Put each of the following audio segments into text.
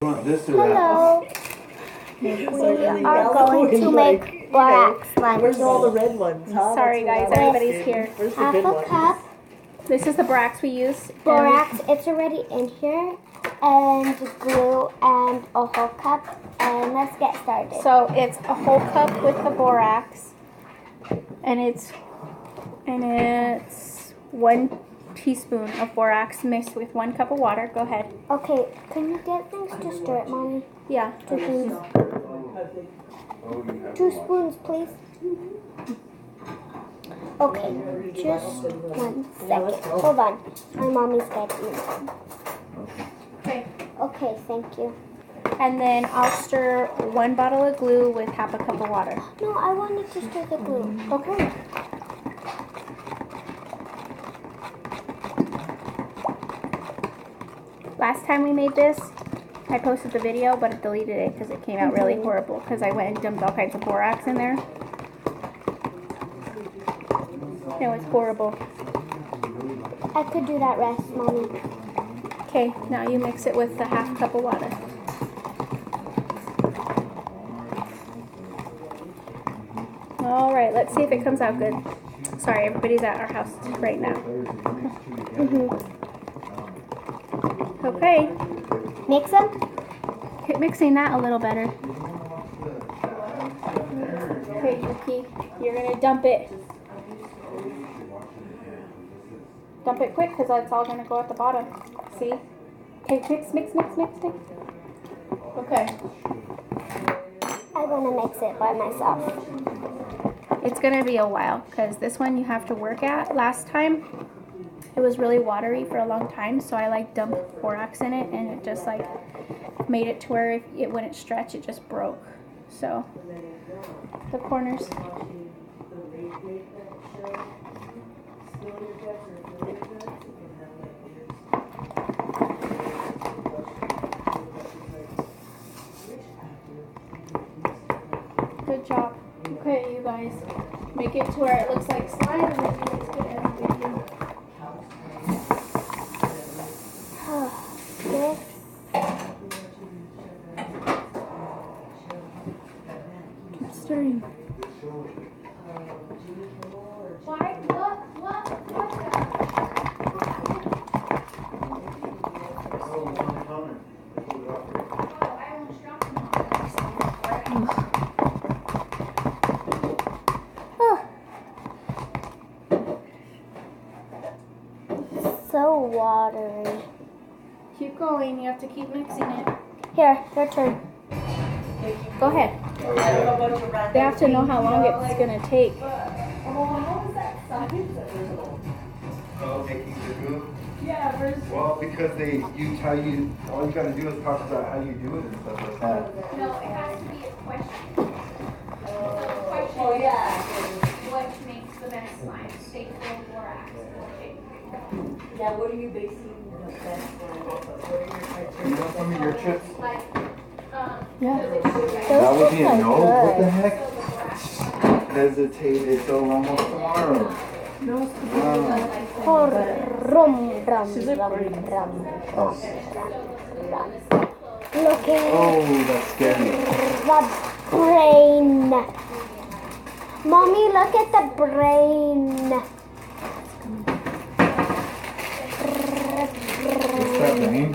This or Hello. We are going to make borax slime. Where's all the red ones? Huh? Sorry guys, everybody's here. Where's the Half good a ones? cup This is the borax we use. borax. It's already in here. And glue and a whole cup. And let's get started. So it's a whole cup with the borax, and it's 1 teaspoon of borax mixed with 1 cup of water. Go ahead. Okay, can you get things to stir it, Mommy? Yeah. 2 spoons. 2 spoons, please. Okay, just 1 second. Hold on. My mommy's getting it. Okay. Okay, thank you. And then I'll stir 1 bottle of glue with half a cup of water. No, I wanted to stir the glue. Okay. Last time we made this, I posted the video, but I deleted it because it came out really horrible because I went and dumped all kinds of borax in there. It was horrible. I could do that rest, Mommy. Okay, now you mix it with the half cup of water. All right, let's see if it comes out good. Sorry, everybody's at our house right now. Okay, Mix them? keep mixing that a little better. Okay, Yuki, you're gonna dump it. Dump it quick because that's all gonna go at the bottom. See? Okay, mix. Okay. I want to mix it by myself. It's gonna be a while because this one you have to work at. Last time it was really watery for a long time, so I like dumped borax in it and it just like made it to where if it wouldn't stretch, it just broke. So the corners. Good job. Okay, you guys, make it to where it looks like slime and then you guys can end the video. This. Keep stirring. Why? What? So watery. Keep going. You have to keep mixing it. Here, your turn. Go ahead. They have to know how long it's gonna take. Oh, making the glue? Yeah, well, because all you gotta do is talk about how you do it and stuff like that. No, it has to be a question. So the question is, what makes the best slime? Staple, borax, or shape? Yeah, what are you basing the best slime off of? What are your criteria? You know some of your chips? Like, Yeah. That would be a no? What the good. heck? Hesitated till almost tomorrow. Wow. Rum, rum. Oh. Look at Oh, that's scary. the brain. Mommy, look at the brain. What's that mean?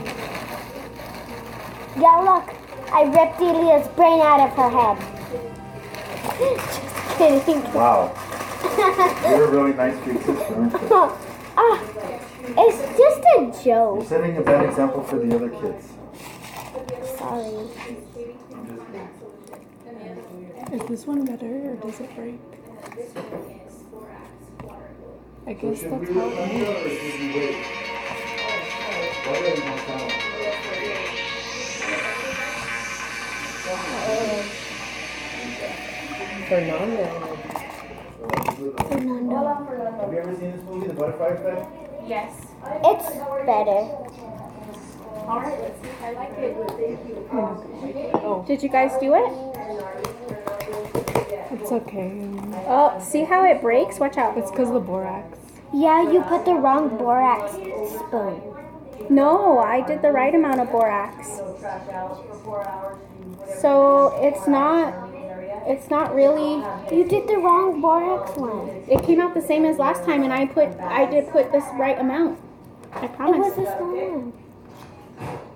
Yeah, look. I ripped Elia's brain out of her head. Just kidding. Wow. You're a really nice big sister, aren't you? It's just a You're joke. setting a bad example for the other kids. Sorry. Is this one better or does it break? I guess that's how it Fernando. Have you ever seen this movie, The Butterfly Effect? Yes. It's better. All right, let's see if I like it. Did you guys do it? It's okay. Oh, see how it breaks? Watch out. It's because of the borax. Yeah, you put the wrong borax spoon. No, I did the right amount of borax. Trash out for 4 hours. So it's not really, You did the wrong borax one. it came out the same as last time, and I did put this right amount. I It promise. was the small one.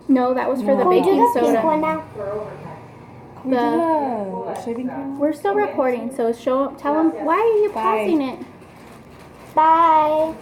No, that was for the Can we do baking the pink soda. one now? Can we do the shaving cream? We're still recording, so tell them, why are you Bye. pausing it? Bye.